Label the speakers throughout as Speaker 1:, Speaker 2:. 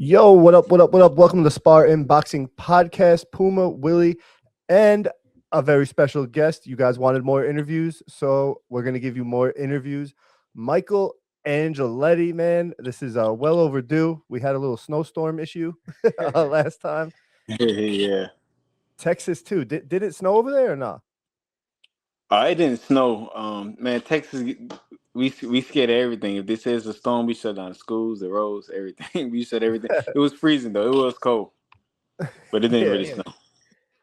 Speaker 1: Yo, what up, what up, what up? Welcome to the Spar-Inn Boxing Podcast. Puma, Willie, and a very special guest. You guys wanted more interviews, so we're going to give you more interviews. Michael Angeletti, man, this is well overdue. We had a little snowstorm issue last time.
Speaker 2: Yeah.
Speaker 1: Texas, too. Did it snow over there or not?
Speaker 2: It didn't snow. Man, Texas, we scared of everything. If this is a storm, we shut down schools, the roads, everything. We shut everything. It was freezing though. It was cold, but it didn't
Speaker 1: Yeah.
Speaker 2: really snow.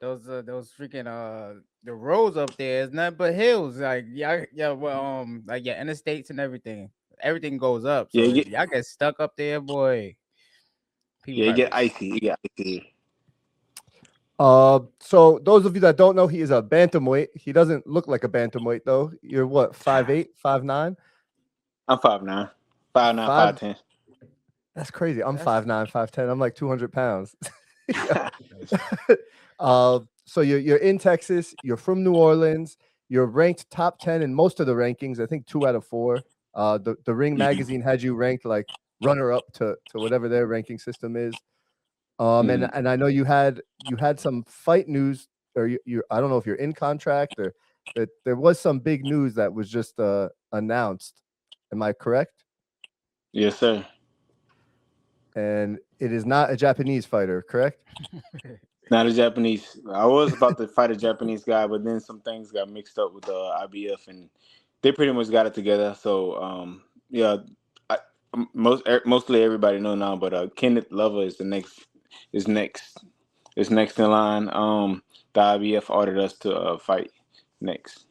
Speaker 3: Those freaking the roads up there is nothing but hills. Like like interstates and everything. Everything goes up. So
Speaker 2: Yeah,
Speaker 3: if y'all get stuck up there, boy. People
Speaker 2: it get
Speaker 3: probably
Speaker 2: icy. It get icy.
Speaker 1: So those of you that don't know, he is a bantamweight. He doesn't look like a bantamweight though. You're what, 5'8", 5'9"?
Speaker 2: I'm 5'9", 5'9", 5'10".
Speaker 1: That's crazy. I'm
Speaker 3: That's-
Speaker 1: 5'9", 5'10". I'm like 200 pounds. So you're in Texas. You're from New Orleans. You're ranked top 10 in most of the rankings. I think 2 out of 4. The Ring magazine had you ranked like runner up to whatever their ranking system is. And I know you had some fight news, or you I don't know if you're in contract or that there was some big news that was just announced. Am I correct?
Speaker 2: Yes, sir.
Speaker 1: And it is not a Japanese fighter, correct?
Speaker 2: Not a Japanese. I was about to fight a Japanese guy, but then some things got mixed up with the IBF, and they pretty much got it together. So, yeah, mostly everybody know now, but Kenneth Lover is next in line. The IBF ordered us to fight next.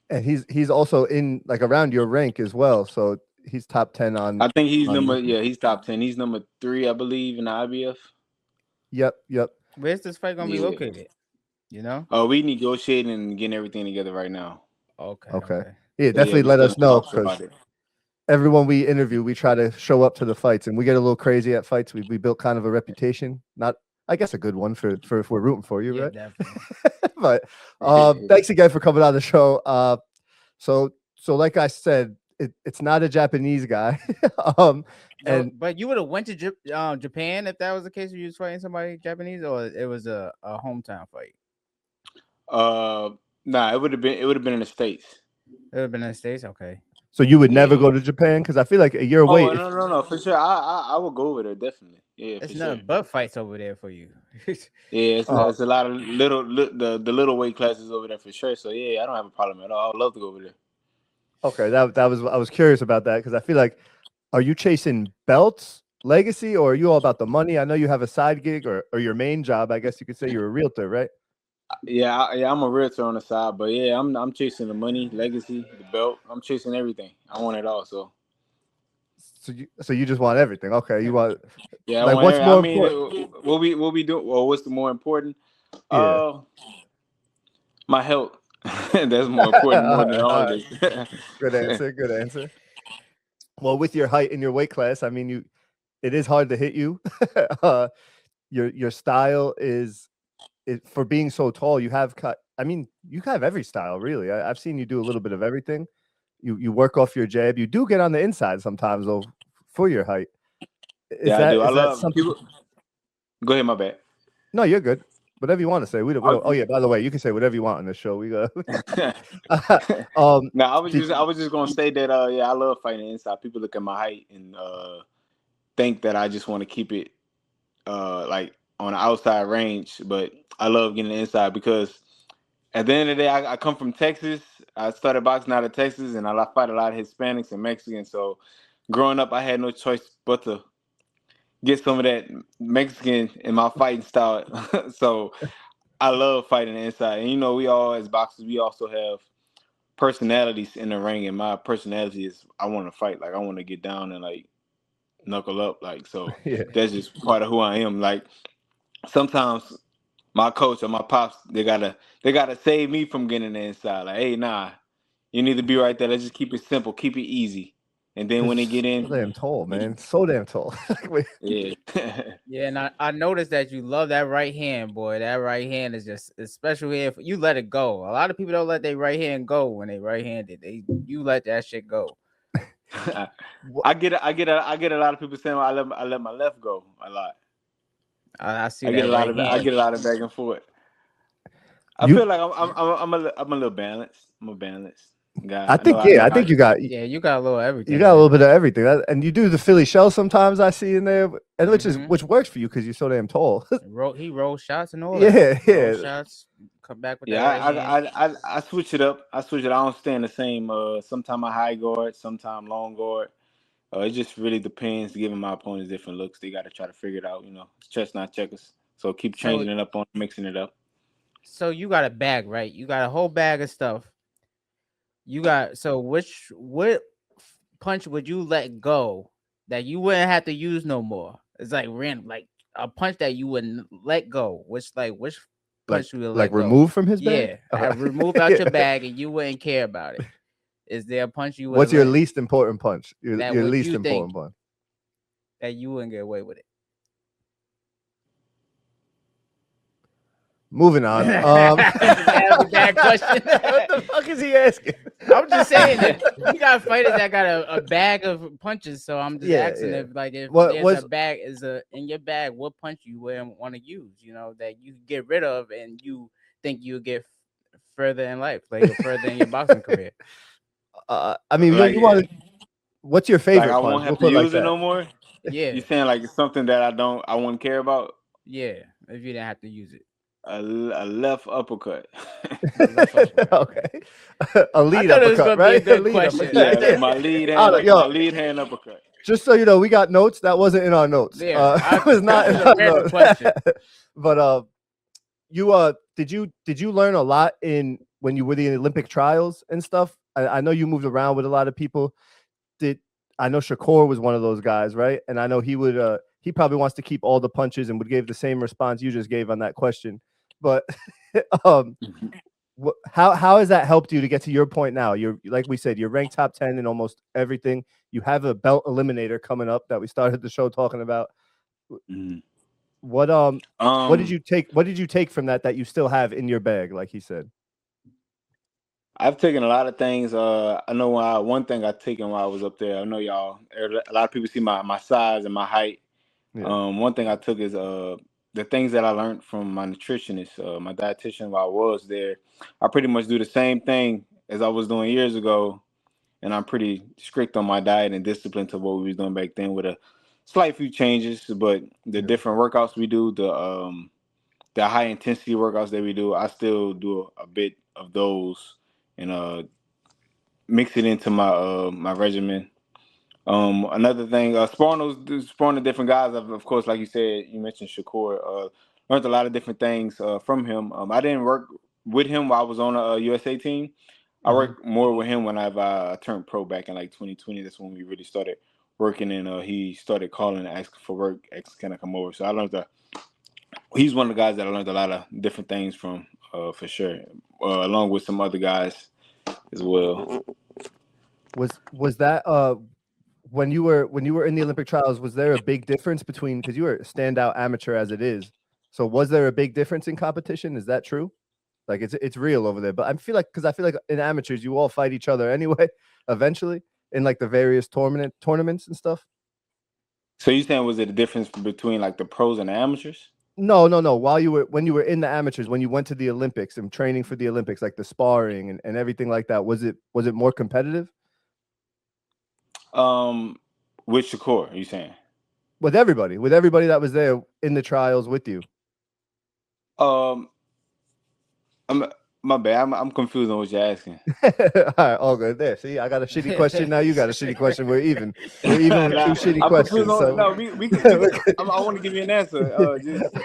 Speaker 1: And he's also in like around your rank as well. So he's top 10 on.
Speaker 2: I think he's he's top 10. He's number 3, I believe, in the IBF.
Speaker 1: Yep.
Speaker 3: Where's this fight gonna be
Speaker 2: Yeah.
Speaker 3: located? You know?
Speaker 2: We negotiating and getting everything together right now.
Speaker 1: Okay. Yeah,
Speaker 2: So,
Speaker 1: definitely
Speaker 2: we
Speaker 1: let us
Speaker 2: still
Speaker 1: know
Speaker 2: talking about
Speaker 1: because
Speaker 2: it.
Speaker 1: everyone we interview, we try to show up to the fights, and we get a little crazy at fights. We built kind of a reputation, not I guess a good one for if we're rooting for you,
Speaker 3: Yeah,
Speaker 1: right?
Speaker 3: definitely.
Speaker 1: But thanks again for coming on the show. So like I said, it's not a Japanese guy.
Speaker 3: But you would have went to Japan if that was the case. If you was fighting somebody Japanese, or it was a hometown fight.
Speaker 2: Nah, it would have been in the States.
Speaker 3: It would have been in the States. Okay.
Speaker 1: So you would never
Speaker 2: Yeah.
Speaker 1: go to Japan because I feel like you're away.
Speaker 2: Oh no, for sure. I will go over there definitely. Yeah,
Speaker 3: It's
Speaker 2: for
Speaker 3: nothing
Speaker 2: sure.
Speaker 3: but fights over there for you.
Speaker 2: Yeah, it's a lot of the little weight classes over there for sure. So yeah, I don't have a problem at all. I would love to go over there.
Speaker 1: Okay, that was I was curious about that because I feel like, are you chasing belts, legacy, or are you all about the money? I know you have a side gig or your main job. I guess you could say you're a realtor, right?
Speaker 2: Yeah, I'm a realtor on the side, but yeah, I'm chasing the money, legacy, the belt. I'm chasing everything. I want it all. So
Speaker 1: So you just want everything. Okay, you want
Speaker 2: yeah,
Speaker 1: like what's more important?
Speaker 2: what we do? Well, what's the more important?
Speaker 1: Yeah.
Speaker 2: My health. That's more important more than all this.
Speaker 1: Good answer. Well, with your height and your weight class, I mean, it is hard to hit you. Your style is for being so tall. You have cut. I mean, you have every style really. I've seen you do a little bit of everything. You work off your jab. You do get on the inside sometimes though for your height.
Speaker 2: Yeah, I do. I love
Speaker 1: something?
Speaker 2: people. Go ahead, my bad.
Speaker 1: No, you're good. Whatever you want to say. We don't. Oh yeah. By the way, you can say whatever you want on this show. We go.
Speaker 2: No, I was just gonna say that. Yeah, I love fighting inside. People look at my height and think that I just want to keep it like on the outside range, but I love getting inside because at the end of the day, I come from Texas. I started boxing out of Texas, and I fight a lot of Hispanics and Mexicans. So growing up, I had no choice but to get some of that Mexican in my fighting style. So I love fighting inside. And we all as boxers, we also have personalities in the ring. And my personality is I want to fight. Like I want to get down and like knuckle up. Like so
Speaker 1: Yeah.
Speaker 2: that's just part of who I am. Like sometimes my coach or my pops, they gotta save me from getting the inside. Like, hey, nah, you need to be right there. Let's just keep it simple, keep it easy. And then when they get in,
Speaker 1: so damn tall, man. So damn tall.
Speaker 2: yeah.
Speaker 3: Yeah, and I noticed that you love that right hand, boy. That right hand is just a special hand. You let it go. A lot of people don't let their right hand go when they right-handed. You let that shit go.
Speaker 2: I get a lot of people saying I let my left go a lot.
Speaker 3: I see
Speaker 2: I
Speaker 3: that
Speaker 2: get a lot
Speaker 3: right
Speaker 2: of
Speaker 3: hand.
Speaker 2: back and forth. I
Speaker 1: You,
Speaker 2: feel like I'm a little balanced. I'm a balanced guy.
Speaker 1: I think,
Speaker 2: I
Speaker 1: yeah,
Speaker 2: know
Speaker 1: I
Speaker 2: how.
Speaker 1: think you got
Speaker 3: Yeah, you got a little everything.
Speaker 1: you got a
Speaker 3: Man.
Speaker 1: little bit of everything, and you do the Philly shell sometimes. I see in there, and
Speaker 3: Mhm.
Speaker 1: which works for you because you're so damn tall.
Speaker 3: He rolled shots and all that.
Speaker 1: Yeah,
Speaker 3: Roll
Speaker 1: yeah.
Speaker 3: shots, come back with that
Speaker 2: Yeah,
Speaker 3: right hand.
Speaker 2: I switch it up. I switch it. I don't stay in the same. Sometime I high guard, sometime long guard. It just really depends. Giving my opponents different looks, they got to try to figure it out. It's chess, not checkers. So keep
Speaker 3: So
Speaker 2: changing it up, mixing it up.
Speaker 3: so you got a bag, right? You got a whole bag of stuff. You got so what punch would you let go that you wouldn't have to use no more? It's like random, like a punch that you wouldn't let go. Which
Speaker 1: Like
Speaker 3: punch you would let go?
Speaker 1: remove from his bag.
Speaker 3: Yeah, remove out your bag and you wouldn't care about it. Is there a punch you would
Speaker 1: What's your
Speaker 3: let
Speaker 1: least important punch?
Speaker 3: that
Speaker 1: Your
Speaker 3: would
Speaker 1: least
Speaker 3: you think
Speaker 1: important punch.
Speaker 3: that you wouldn't get away with it?
Speaker 1: Moving on.
Speaker 3: That was a bad question.
Speaker 1: What the fuck is he asking?
Speaker 3: I'm just saying that you got fighters that got a bag of punches, so I'm just
Speaker 1: Yeah,
Speaker 3: asking
Speaker 1: yeah.
Speaker 3: if
Speaker 1: What
Speaker 3: there's
Speaker 1: was
Speaker 3: a bag in your bag, what punch you wouldn't want to use, that you get rid of and you think you'll get further in life, like further in your boxing career.
Speaker 1: I mean,
Speaker 2: Like
Speaker 1: you want to. What's your
Speaker 2: like
Speaker 1: favorite
Speaker 2: I
Speaker 1: punch?
Speaker 2: won't
Speaker 1: We'll
Speaker 2: have to
Speaker 1: put it like
Speaker 2: use it
Speaker 1: that.
Speaker 2: no more.
Speaker 3: Yeah,
Speaker 2: You saying like it's something that I wouldn't care about?
Speaker 3: yeah. If you didn't have to use it,
Speaker 2: A left uppercut.
Speaker 3: a left uppercut.
Speaker 1: Okay. A
Speaker 3: I
Speaker 1: lead
Speaker 3: thought it was
Speaker 1: uppercut,
Speaker 3: gonna be a
Speaker 1: right? A
Speaker 3: good
Speaker 1: lead
Speaker 3: question.
Speaker 1: uppercut.
Speaker 2: Yeah, my lead hand
Speaker 1: Yo,
Speaker 2: my lead hand uppercut.
Speaker 1: just so you know, we got notes. That wasn't in our notes.
Speaker 3: Yeah,
Speaker 1: It was not
Speaker 3: this
Speaker 1: in
Speaker 3: is a
Speaker 1: our
Speaker 3: random
Speaker 1: notes.
Speaker 3: question.
Speaker 1: But you did you learn a lot when you were the Olympic trials and stuff? I know you moved around with a lot of people. I know Shakur was one of those guys, right? And I know he probably wants to keep all the punches and would give the same response you just gave on that question. But how has that helped you to get to your point now? You're, like we said, you're ranked top 10 in almost everything. You have a belt eliminator coming up that we started the show talking about.
Speaker 2: Mhm.
Speaker 1: What did you take from that you still have in your bag, like he said?
Speaker 2: I've taken a lot of things. I know one thing I taken while I was up there. I know y'all. A lot of people see my size and my height.
Speaker 1: Yeah.
Speaker 2: One thing I took is the things that I learned from my nutritionist, my dietitian while I was there. I pretty much do the same thing as I was doing years ago, and I'm pretty strict on my diet and discipline to what we was doing back then with a slight few changes. But the
Speaker 1: Yeah.
Speaker 2: different workouts we do, the high intensity workouts that we do, I still do a bit of those and mix it into my regimen. Another thing, sparring the different guys. Of course, like you said, you mentioned Shakur. Learned a lot of different things from him. I didn't work with him while I was on a USA team. I worked more with him when I turned pro back in like 2020. That's when we really started working, and he started calling and asking for work, asking can I come over. So I learned that he's one of the guys that I learned a lot of different things from, for sure, along with some other guys as well.
Speaker 1: Was that when you were in the Olympic trials, was there a big difference between, because you were a standout amateur as it is? So was there a big difference in competition? Is that true? Like it's real over there, but I feel like in amateurs you all fight each other anyway, eventually in like the various tournaments and stuff.
Speaker 2: So you saying was it a difference between like the pros and the amateurs?
Speaker 1: No. When you were in the amateurs, when you went to the Olympics and training for the Olympics, like the sparring and everything like that, was it more competitive?
Speaker 2: With Shakur, you saying?
Speaker 1: With everybody that was there in the trials with you.
Speaker 2: Um, I'm my bad. I'm confused on what you're asking.
Speaker 1: All right, all good. There, see, I got a shitty question. Now you got a shitty question. We're even. We're even with
Speaker 2: Nah,
Speaker 1: two shitty
Speaker 2: I'm confused
Speaker 1: questions.
Speaker 2: on.
Speaker 1: So,
Speaker 2: No, I want to give you an answer. Just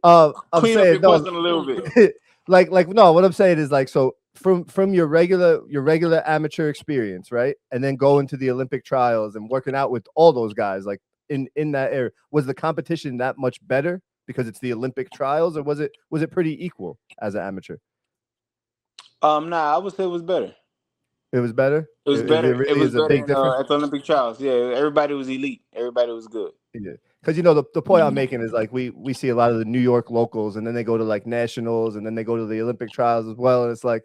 Speaker 1: I'm
Speaker 2: clean up your
Speaker 1: saying no.
Speaker 2: question a little bit.
Speaker 1: like no. What I'm saying is like, so from your regular amateur experience, right, and then going to the Olympic trials and working out with all those guys, like in that area, was the competition that much better because it's the Olympic trials, or was it pretty equal as an amateur?
Speaker 2: Nah, I would say it was better.
Speaker 1: It was better.
Speaker 2: It was better.
Speaker 1: There
Speaker 2: It
Speaker 1: really
Speaker 2: was
Speaker 1: is a
Speaker 2: better
Speaker 1: big difference.
Speaker 2: at the Olympic trials. Yeah, everybody was elite. Everybody was good.
Speaker 1: Yeah, because the point I'm making is like we see a lot of the New York locals, and then they go to like nationals, and then they go to the Olympic trials as well, and it's like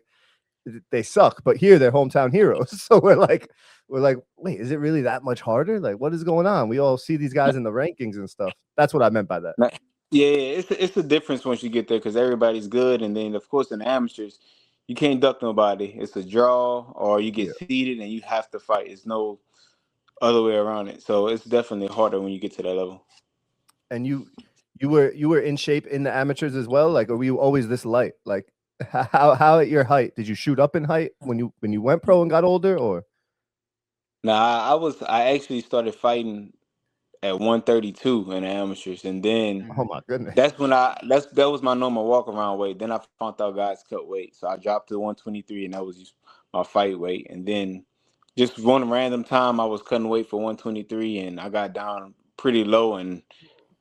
Speaker 1: they suck, but here they're hometown heroes. So we're like, wait, is it really that much harder? Like, what is going on? We all see these guys in the rankings and stuff. That's what I meant by that.
Speaker 2: Yeah, it's a difference once you get there because everybody's good, and then of course in the amateurs, you can't duck nobody. It's a draw, or you get seeded and you have to fight. It's no other way around it. So it's definitely harder when you get to that level.
Speaker 1: And you were in shape in the amateurs as well. Like, were you always this light? Like, how at your height did you shoot up in height when you went pro and got older, or?
Speaker 2: Nah, I actually started fighting at 132 in the amateurs, and then
Speaker 1: Oh my goodness,
Speaker 2: that was my normal walk around weight. Then I found out guys cut weight, so I dropped to 123, and that was just my fight weight. And then just one random time, I was cutting weight for 123, and I got down pretty low. And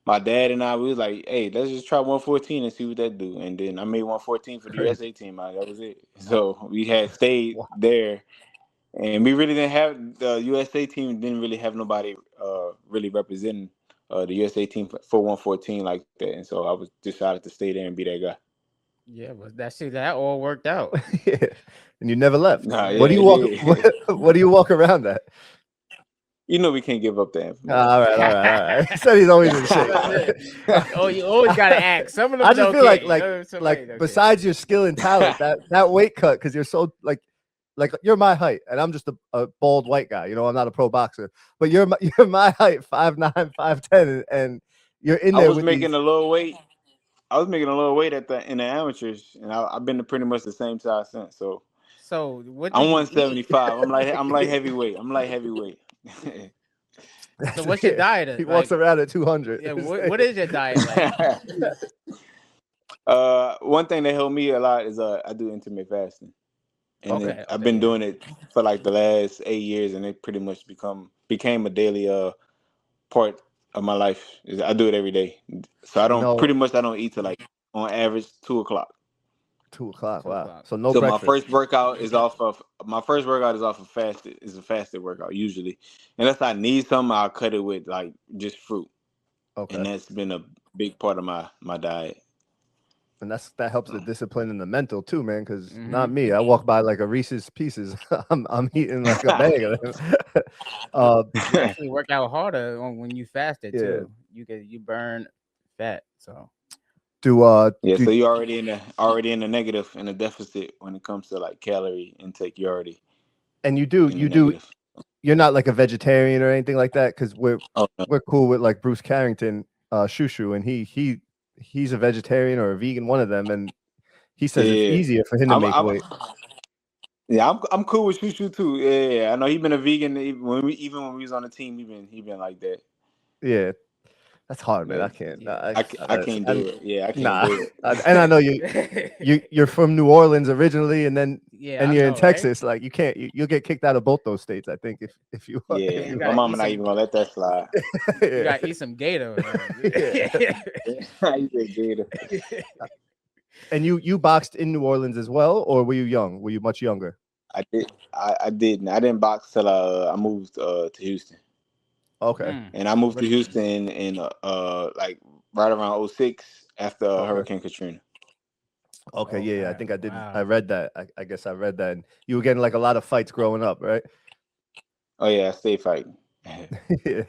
Speaker 2: my dad and we was like, "Hey, let's just try 114 and see what that do." And then I made 114 for the USA team. That was it. So we had stayed there. And we really didn't have the USA team. Didn't really have nobody really representing the USA team for 114 like that. And so I was decided to stay there and be that guy.
Speaker 3: Yeah, but that all worked out.
Speaker 1: Yeah. And you never left.
Speaker 2: Nah,
Speaker 1: what do you walk? What do you walk around at?
Speaker 2: You know we can't give up that.
Speaker 1: All right. He said he's always in shape.
Speaker 3: Oh, you always gotta act. Some of them
Speaker 1: I just feel
Speaker 3: okay.
Speaker 1: like besides your skill and talent, that weight cut, because you're so like you're my height, and I'm just a bald white guy. You know, I'm not a pro boxer, but you're my height, 5'9", 5'10", and you're in there.
Speaker 2: I was making a little weight. I was making a little weight in the amateurs, and I've been to pretty much the same size since. So
Speaker 3: what?
Speaker 2: I'm 175. I'm like heavyweight. I'm like heavyweight.
Speaker 3: So what's your diet?
Speaker 1: He walks around at 200.
Speaker 3: Yeah, what is your diet like?
Speaker 2: One thing that helped me a lot is I do intermittent fasting. And I've been doing it for like the last 8 years, and it pretty much became a daily part of my life. I do it every day, so I don't eat till like on average 2 o'clock.
Speaker 1: 2 o'clock. Wow. So breakfast.
Speaker 2: My first workout is off of fasted. It's a fasted workout usually, unless I need something, I'll cut it with like just fruit. Okay. And that's been a big part of my diet.
Speaker 1: And that helps the discipline and the mental too, man. Because not me, I walk by like a Reese's Pieces. I'm eating like a bag of them.
Speaker 3: You actually work out harder when you fasted too. You burn fat. So
Speaker 2: so you're already in the negative and the deficit when it comes to like calorie intake. You're
Speaker 1: not like a vegetarian or anything like that, because we're cool with like Bruce Carrington, Shushu, and he's a vegetarian or a vegan, one of them, and he says it's easier for him to make weight.
Speaker 2: Yeah, I'm cool with Shushu too. Yeah, I know he's been a vegan even when we was on the team. He been like that.
Speaker 1: Yeah, that's hard, man. I can't.
Speaker 2: I can't do it. Yeah, I can't do it.
Speaker 1: And I know you're from New Orleans originally, and then you're in Texas. Right? Like you can't. You'll get kicked out of both those states, I think, if you.
Speaker 2: Yeah, my mama not even gonna let that slide.
Speaker 3: You gotta eat some gator.
Speaker 2: I eat gator.
Speaker 1: And you boxed in New Orleans as well, or were you young? Were you much younger?
Speaker 2: I did. I didn't. I didn't box till I moved to Houston.
Speaker 1: Okay.
Speaker 2: And I moved to Houston in like right around 2006 after Hurricane Katrina.
Speaker 1: Okay, yeah, I think I did. Wow. I read that. I guess I read that. And you were getting like a lot of fights growing up, right?
Speaker 2: Oh yeah, I stayed fighting.
Speaker 1: Yeah.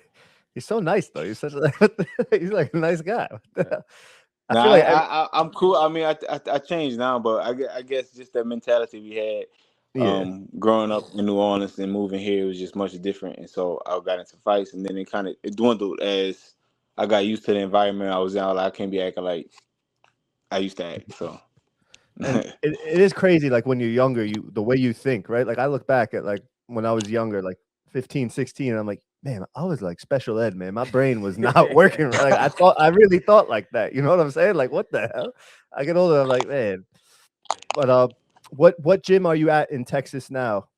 Speaker 1: He's so nice though. He's he's like a nice guy.
Speaker 2: I'm cool. I mean, I changed now, but I guess just that mentality we had. Growing up in New Orleans and moving here was just much different, and so I got into fights, and then it dwindled as I got used to the environment I was in. I can't be acting like I used to act. So
Speaker 1: and it is crazy, like when you're younger, the way you think, right? Like I look back at like when I was younger, like 15, 16, and I'm like, man, I was like special ed, man. My brain was not working. Like I really thought like that. You know what I'm saying? Like what the hell? I get older, I'm like, man. But what gym are you at in Texas now?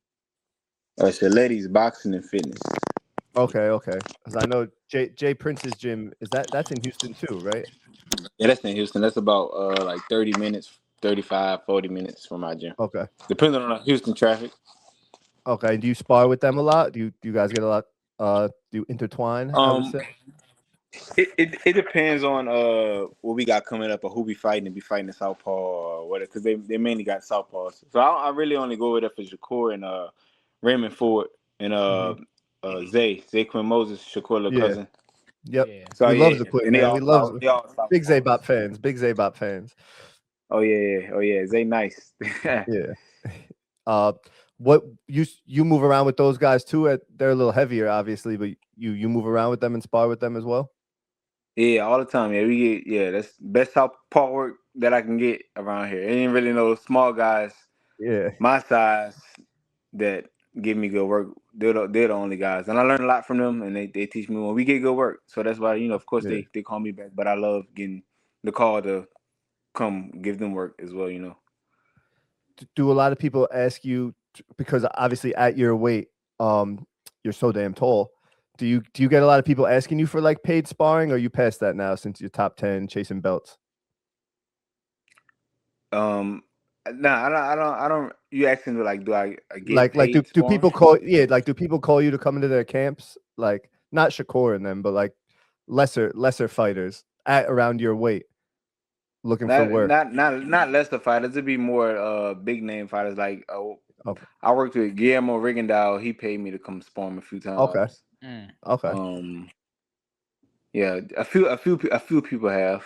Speaker 2: It's the ladies boxing and fitness.
Speaker 1: Okay. Because I know Jay Prince's gym that's in Houston too, right?
Speaker 2: Yeah, that's in Houston. That's about like 30 minutes, 35, 40 minutes from my gym.
Speaker 1: Okay.
Speaker 2: Depending on the Houston traffic.
Speaker 1: Okay. Do you spar with them a lot? Do you guys get a lot? Do you intertwine? I would say?
Speaker 2: It depends on what we got coming up or who we fighting. Be fighting the southpaw or whatever, because they mainly got southpaws. So I really only go with it for Shakur and Raymond Ford and Zay Quinn Moses, Shakur little
Speaker 1: Yeah.
Speaker 2: cousin.
Speaker 1: Yep.
Speaker 3: Yeah.
Speaker 2: So
Speaker 1: We love
Speaker 2: yeah,
Speaker 1: Zaquit,
Speaker 2: and
Speaker 1: man. We love
Speaker 2: they all
Speaker 1: big
Speaker 2: southpaws.
Speaker 1: Zaybot fans. Big Zaybot fans.
Speaker 2: Oh yeah, Zay nice.
Speaker 1: Yeah. What you move around with those guys too? They're a little heavier, obviously, but you move around with them and spar with them as well.
Speaker 2: Yeah, all the time. Yeah, we get that's best southpaw work that I can get around here. Ain't really no small guys
Speaker 1: Yeah.
Speaker 2: my size that give me good work. They're the only guys, and I learn a lot from them, and they teach me when we get good work. So that's why of course
Speaker 1: Yeah.
Speaker 2: they call me back, but I love getting the call to come give them work as well.
Speaker 1: Do a lot of people ask you because obviously at your weight, you're so damn tall. Do you get a lot of people asking you for like paid sparring, or you past that now since you're top 10 chasing belts?
Speaker 2: Nah, I don't. You asking me like, do I get
Speaker 1: Like
Speaker 2: paid?
Speaker 1: do people call do people call you to come into their camps? Like not Shakur and them, but like lesser fighters at around your weight looking for work.
Speaker 2: Not lesser fighters. It'd be more big name fighters. Like
Speaker 1: Okay.
Speaker 2: I worked with Guillermo Rigondeaux. He paid me to come spar him a few
Speaker 1: Okay.
Speaker 2: times.
Speaker 1: Okay.
Speaker 2: Yeah, a few people have.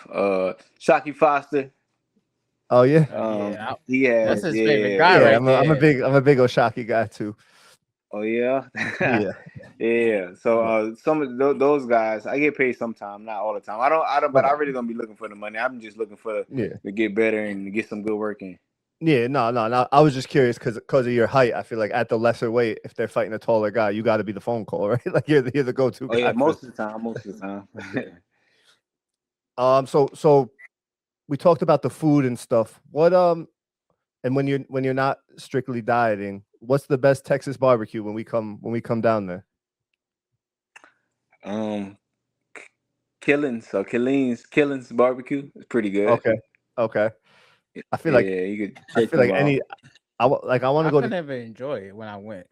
Speaker 2: Shockey Foster.
Speaker 1: Oh yeah.
Speaker 3: Yeah.
Speaker 2: He
Speaker 3: That's
Speaker 2: has.
Speaker 3: his
Speaker 2: Yeah,
Speaker 3: favorite guy
Speaker 1: Yeah,
Speaker 3: right
Speaker 1: I'm
Speaker 3: there.
Speaker 1: a big Oshaki guy too.
Speaker 2: Oh yeah.
Speaker 1: Yeah.
Speaker 2: Yeah. So some of those guys, I get paid sometime, not all the time. I don't. But I
Speaker 1: Okay.
Speaker 2: really don't be looking for the money. I'm just looking for
Speaker 1: Yeah.
Speaker 2: to get better and to get some good work in.
Speaker 1: Yeah, no. I was just curious because of your height. I feel like at the lesser weight, if they're fighting a taller guy, you got to be the phone call, right? Like you're the go-to
Speaker 2: Oh
Speaker 1: guy.
Speaker 2: yeah, most of the time. Most of the time.
Speaker 1: So we talked about the food and stuff. What and when you're not strictly dieting, what's the best Texas barbecue when we come down there?
Speaker 2: Killings barbecue is pretty good.
Speaker 1: Okay. I feel like
Speaker 2: Yeah, you could check them out.
Speaker 1: any I want to
Speaker 3: I
Speaker 1: go
Speaker 3: could
Speaker 1: to
Speaker 3: never enjoy it when I went.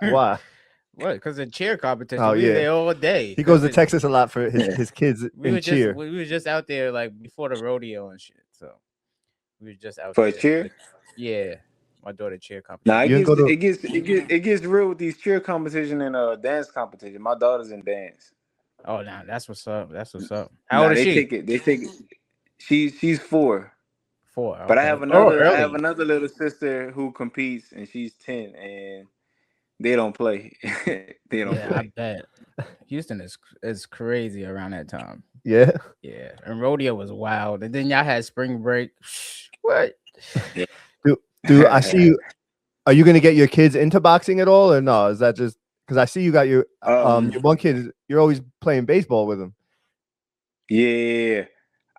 Speaker 1: why?
Speaker 3: What? Because of cheer competition.
Speaker 1: Oh
Speaker 3: We were
Speaker 1: yeah.
Speaker 3: there all day.
Speaker 1: He goes to
Speaker 3: 'cause
Speaker 1: Texas a lot for his kids
Speaker 3: we
Speaker 1: in
Speaker 3: were
Speaker 1: cheer.
Speaker 3: we were just out there like before the rodeo and shit. So we were just out
Speaker 2: For a
Speaker 3: there.
Speaker 2: cheer.
Speaker 3: Yeah, my daughter cheer
Speaker 2: Nah,
Speaker 3: competition.
Speaker 1: You didn't go to
Speaker 2: it gets real with these cheer competition and dance competition. My daughter's in dance.
Speaker 3: Oh, nah, that's what's up. That's what's up. How
Speaker 2: Nah,
Speaker 3: old is she?
Speaker 2: they take it. She's 4.
Speaker 3: 4.
Speaker 2: But
Speaker 3: Okay. Oh,
Speaker 2: I have
Speaker 3: early.
Speaker 2: another little sister who competes and she's 10 and they don't play. They don't
Speaker 3: Yeah, I
Speaker 2: play.
Speaker 3: bet. Houston is crazy around that time.
Speaker 1: yeah.
Speaker 3: Yeah, and rodeo was wild, and then y'all had spring break. What?
Speaker 2: Yeah.
Speaker 1: Do I see you? Are you going to get your kids into boxing at all, or no? Is that just because I see you got your one kid? You're always playing baseball with him.
Speaker 2: Yeah.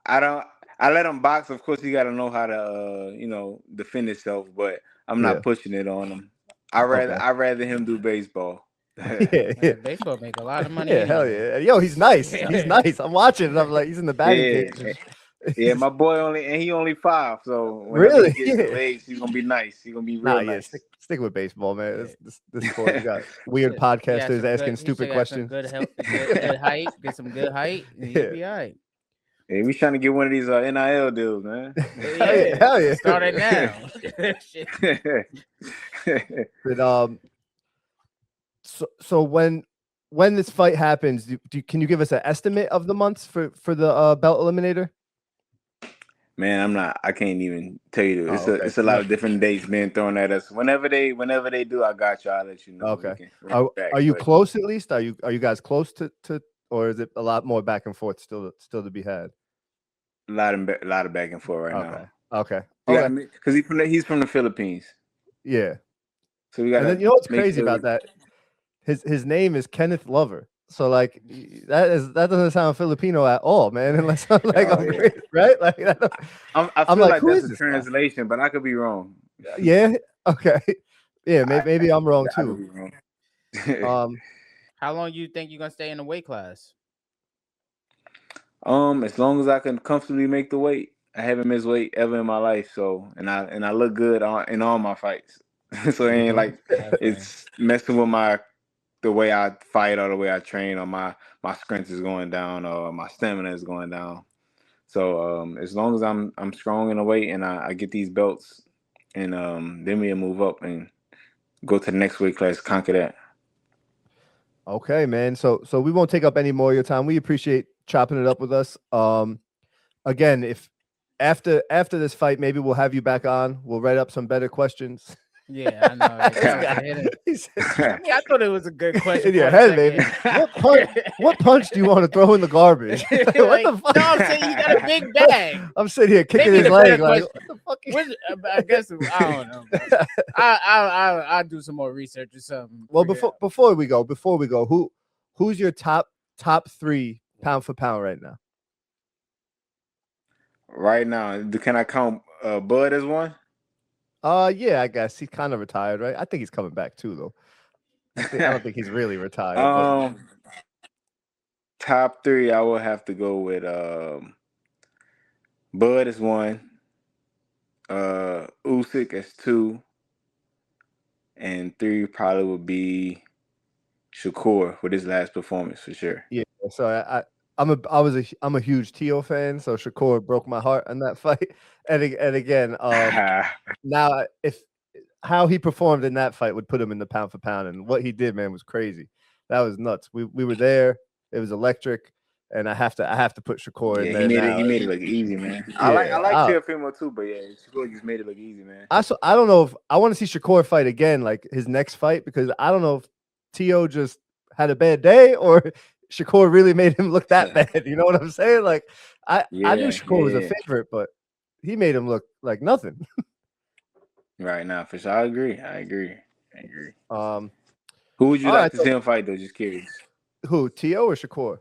Speaker 2: I let him box. Of course, he got to know how to, defend himself. But I'm
Speaker 1: Yeah.
Speaker 2: not pushing it on him.
Speaker 1: Okay.
Speaker 2: I rather him do baseball.
Speaker 1: Yeah.
Speaker 3: Man, baseball make a lot of money.
Speaker 1: Yeah, hell
Speaker 3: anyway.
Speaker 1: yeah. Yo, he's nice. He's nice. I'm watching it. I'm like, he's in the batting cage.
Speaker 2: Yeah. My boy he only 5. So whenever
Speaker 1: Really?
Speaker 2: he gets the legs, he's gonna be nice. He's gonna be real
Speaker 1: Nah, yeah.
Speaker 2: nice.
Speaker 1: Stick with baseball, man.
Speaker 3: Yeah.
Speaker 1: This sport. You got weird
Speaker 3: He got
Speaker 1: podcasters
Speaker 3: some
Speaker 1: asking
Speaker 3: good. He
Speaker 1: stupid
Speaker 3: should got some
Speaker 1: questions.
Speaker 3: good help, good height. Get some good height. And you'll be all right.
Speaker 2: Hey, we trying to get one of these NIL deals, man.
Speaker 3: Yeah,
Speaker 1: Hell yeah.
Speaker 3: start it now. Shit.
Speaker 1: But so when this fight happens, can you give us an estimate of the months for the belt eliminator?
Speaker 2: Man, I can't even tell you.
Speaker 1: Okay.
Speaker 2: It's a lot of different dates being thrown at us. Whenever they do, I got you. I'll let you know.
Speaker 1: Okay.
Speaker 2: Are
Speaker 1: Are you close at least? Are you guys close to or is it a lot more back and forth still to be had?
Speaker 2: A lot of back and forth right now.
Speaker 1: Okay.
Speaker 2: Because he's from the Philippines.
Speaker 1: Yeah.
Speaker 2: So we got.
Speaker 1: And then you know what's crazy about that? His name is Kenneth Lover. So like that doesn't sound Filipino at all, man. Unless I'm like great, right? Like
Speaker 2: I feel like that's a translation, but I could be wrong.
Speaker 1: Yeah. Okay. Yeah. Maybe I'm wrong too.
Speaker 2: I could be wrong.
Speaker 3: How long you think you're gonna stay in the weight class?
Speaker 2: As long as I can comfortably make the weight. I haven't missed weight ever in my life. So and I look good in all my fights. So it ain't like it's messing with my the way I fight or the way I train or my strength is going down or my stamina is going down. So as long as I'm strong in the weight and I get these belts, and then we'll move up and go to the next weight class, conquer that.
Speaker 1: Okay, man. So we won't take up any more of your time. We appreciate chopping it up with us. Again, if after this fight, maybe we'll have you back on. We'll write up some better questions.
Speaker 3: Yeah, I know. I thought it was a good question.
Speaker 1: In your head, baby. What punch do you want to throw in the garbage? What the fuck?
Speaker 3: No, I'm saying you got a big bag.
Speaker 1: I'm sitting here kicking his leg. Like, what the fuck?
Speaker 3: I guess I don't know. Bro. I'll do some more research or something.
Speaker 1: Well, before we go, who's your top 3 pound for pound right now?
Speaker 2: Right now, can I count Bud as one?
Speaker 1: Yeah, I guess he's kind of retired, right? I think he's coming back too, though. I don't think he's really retired.
Speaker 2: Top 3, I will have to go with Bud as 1, Usyk as 2, and 3 probably would be Shakur with his last performance for sure.
Speaker 1: Yeah, so I'm a huge Tio fan, so Shakur broke my heart in that fight. And again, now if how he performed in that fight would put him in the pound for pound, and what he did, man, was crazy. That was nuts. We were there. It was electric, and I have to put Shakur in there.
Speaker 2: He made it look easy, man.
Speaker 1: Yeah,
Speaker 2: I like Teofimo too, but yeah, Shakur just made it look easy, man.
Speaker 1: I don't know if I want to see Shakur fight again, like his next fight, because I don't know if Tio just had a bad day or Shakur really made him look that bad. You know what I'm saying? Like I knew Shakur was a favorite, but he made him look like nothing.
Speaker 2: Right now, for sure. I agree. Who would you
Speaker 1: like
Speaker 2: like to see him fight though? Just curious.
Speaker 1: Who, Tio or Shakur?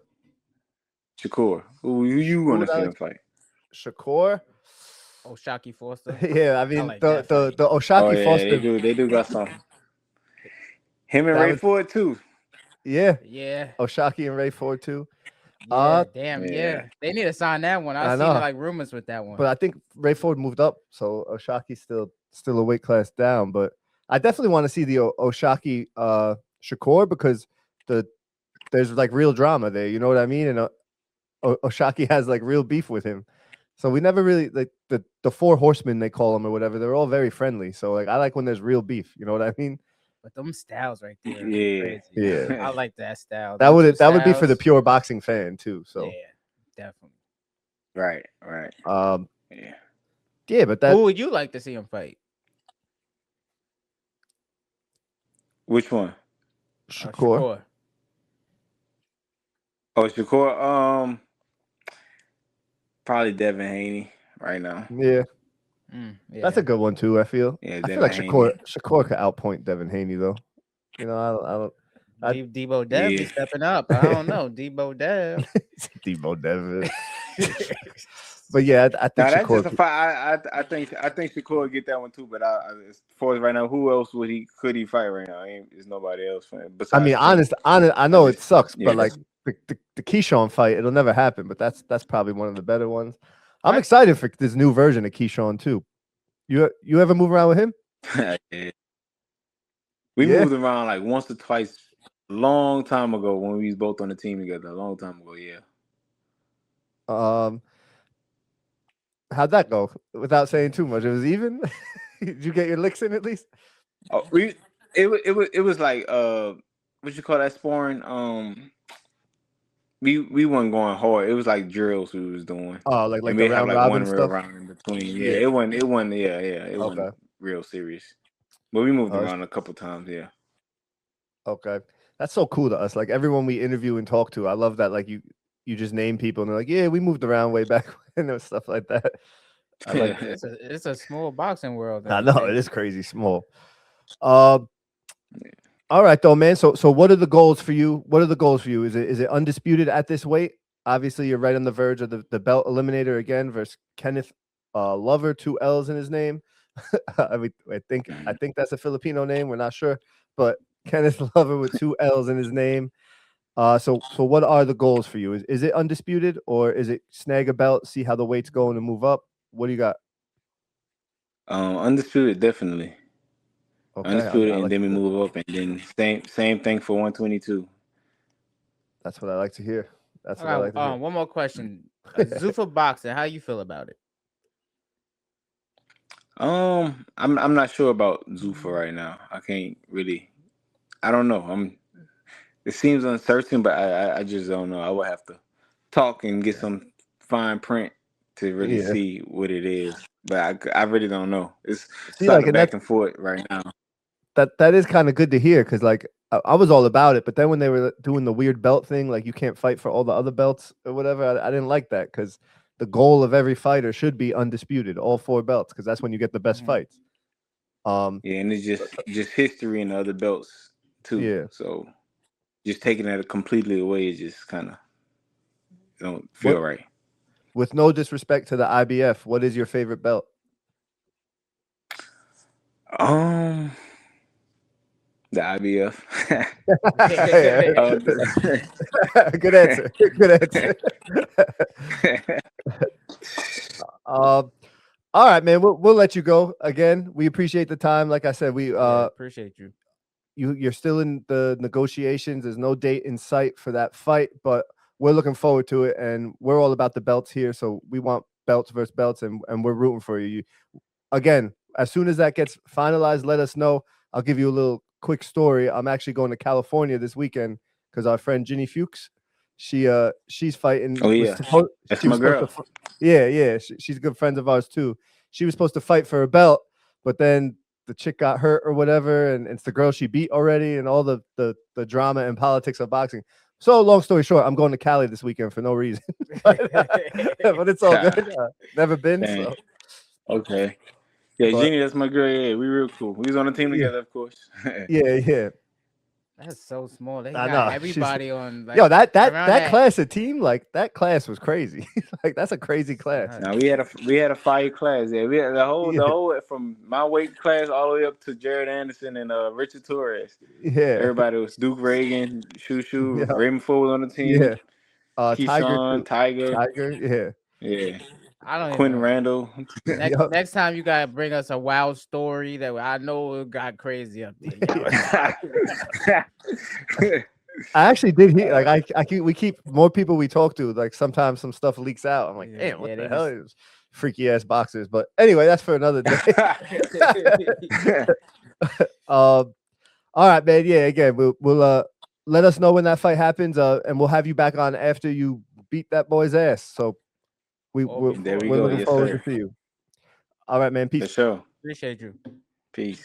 Speaker 2: Shakur. Who you want to see him fight?
Speaker 1: Shakur.
Speaker 3: O'Shaquie Foster.
Speaker 1: Yeah, I mean the O'Shaquie Foster.
Speaker 2: They do got something. Him and Ray Ford too.
Speaker 1: Yeah.
Speaker 3: O'Shaquie
Speaker 1: and Ray Ford too.
Speaker 3: Yeah, they need to sign that one. I seen like rumors with that one,
Speaker 1: but I think Ray Ford moved up, so O'Shaquie's still a weight class down. But I definitely want to see the O'Shaquie Shakur, because there's like real drama there. You know what I mean? And O'Shaquie has like real beef with him. So we never really like the 4 horsemen, they call them or whatever. They're all very friendly. So like I like when there's real beef. You know what I mean?
Speaker 3: But them styles right there,
Speaker 1: yeah.
Speaker 3: I like that style.
Speaker 1: That would be for the pure boxing fan too. So
Speaker 3: yeah, definitely.
Speaker 2: Right.
Speaker 1: Yeah, but that.
Speaker 3: Who would you like to see him fight?
Speaker 2: Which one?
Speaker 1: Shakur.
Speaker 2: Oh, Shakur. Probably Devin Haney right now.
Speaker 1: Yeah. That's a good one too. I feel.
Speaker 2: Yeah,
Speaker 1: I feel like Shakur could outpoint Devin Haney though. You know, I don't.
Speaker 3: Debo Dev is stepping up. I don't know, Debo Dev.
Speaker 1: Debo Dev. But yeah, I think
Speaker 2: that's just a fight. I think Shakur would get that one too. But as far as right now, who else could he fight right now? There's nobody else.
Speaker 1: I mean, honest. I know it sucks, but like the Keyshawn fight, it'll never happen. But that's probably one of the better ones. I'm excited for this new version of Keyshawn too. You ever move around with him?
Speaker 2: We moved around like once or twice, long time ago when we was both on the team together. A long time ago, yeah.
Speaker 1: How'd that go? Without saying too much, it was even. Did you get your licks in at least?
Speaker 2: Oh, it was like what you call that, sparring? We weren't going hard. It was like drills we was doing.
Speaker 1: Oh, like the round robin stuff.
Speaker 2: Round in between. Yeah, it wasn't. It wasn't real serious. But we moved around a couple times. Yeah.
Speaker 1: Okay, that's so cool to us. Like everyone we interview and talk to, I love that. Like you just name people and they're like, yeah, we moved around way back when and stuff like that. I like
Speaker 3: it's a small boxing world.
Speaker 1: I know it is crazy small. All right, though, man. So what are the goals for you? Is it undisputed at this weight? Obviously, you're right on the verge of the belt eliminator again versus Kenneth Lover, 2 L's in his name. I think that's a Filipino name. We're not sure, but Kenneth Lover with 2 L's in his name. So what are the goals for you? Is it undisputed, or is it snag a belt, see how the weight's going and move up? What do you got?
Speaker 2: Undisputed, definitely.
Speaker 1: Okay,
Speaker 2: Undisputed,
Speaker 1: I
Speaker 2: and
Speaker 1: like
Speaker 2: then we
Speaker 1: to,
Speaker 2: move up, and then same thing for 122.
Speaker 1: that's what I like to hear. That's
Speaker 3: I
Speaker 1: what I
Speaker 3: got
Speaker 1: like to hear.
Speaker 3: one more question. Zuffa boxing, how you feel about it?
Speaker 2: I'm not sure about Zuffa right now. I can't really. I don't know. It seems uncertain, but I just don't know. I would have to talk and get some fine print to really
Speaker 1: Yeah.
Speaker 2: see what it is. But I really don't know. It's
Speaker 1: See,
Speaker 2: like
Speaker 1: like,
Speaker 2: a
Speaker 1: and
Speaker 2: back and forth right now.
Speaker 1: that is kind of good to hear because like I was all about it, but then when they were doing the weird belt thing, like you can't fight for all the other belts or whatever, I didn't like that because the goal of every fighter should be undisputed, all 4 belts, because that's when you get the best fights.
Speaker 2: Yeah, and it's just history in the other belts too.
Speaker 1: Yeah.
Speaker 2: So just taking that completely away is just kind of don't feel
Speaker 1: What,
Speaker 2: right.
Speaker 1: with no disrespect to the IBF, what is your favorite belt?
Speaker 2: The IBF.
Speaker 1: Yeah. Good answer. Good answer. All right, man. We'll let you go. Again, we appreciate the time. Like I said, we
Speaker 3: appreciate you.
Speaker 1: You're still in the negotiations. There's no date in sight for that fight, but we're looking forward to it, and we're all about the belts here. So we want belts versus belts, and we're rooting for you. Again, as soon as that gets finalized, let us know. I'll give you a little quick story. I'm actually going to California this weekend because our friend Ginny Fuchs, she's fighting.
Speaker 2: Oh yeah, that's my girl.
Speaker 1: Yeah. She's good friends of ours too. She was supposed to fight for a belt, but then the chick got hurt or whatever, and it's the girl she beat already, and all the drama and politics of boxing. So long story short, I'm going to Cali this weekend for no reason, but it's all good. Never been.
Speaker 2: Dang.
Speaker 1: So
Speaker 2: okay. Yeah, Jeannie, that's my girl. Yeah, we real cool. We was on the team together, of course.
Speaker 1: Yeah.
Speaker 3: That's so small. They
Speaker 1: I
Speaker 3: got
Speaker 1: know.
Speaker 3: everybody on. Like,
Speaker 1: yo, that
Speaker 3: that
Speaker 1: class of team, like that class was crazy. Like that's a crazy class.
Speaker 2: Now we had a fire class. Yeah, we had the whole from my weight class all the way up to Jared Anderson and Richard Torres.
Speaker 1: Yeah.
Speaker 2: Everybody was Duke Reagan, Shushu,
Speaker 1: Yeah.
Speaker 2: Raymond Ford was on the team.
Speaker 1: Yeah. Tiger
Speaker 2: Keyshawn,
Speaker 1: too.
Speaker 2: Tiger.
Speaker 1: Yeah.
Speaker 2: Yeah.
Speaker 3: I don't
Speaker 2: Quentin
Speaker 3: even.
Speaker 2: Randall.
Speaker 3: Next time you gotta bring us a wild story that I know it got crazy up there.
Speaker 1: I actually did hear, like we keep more people we talk to, like sometimes some stuff leaks out. I'm like, damn, what the hell is freaky ass boxers? But anyway, that's for another day. All right, man. Yeah, again, we'll let us know when that fight happens, and we'll have you back on after you beat that boy's ass. So we're
Speaker 2: there we
Speaker 1: looking
Speaker 2: go. Yes,
Speaker 1: forward
Speaker 2: sir.
Speaker 1: to see you. All right, man. Peace.
Speaker 2: For sure.
Speaker 3: Appreciate you.
Speaker 2: Peace.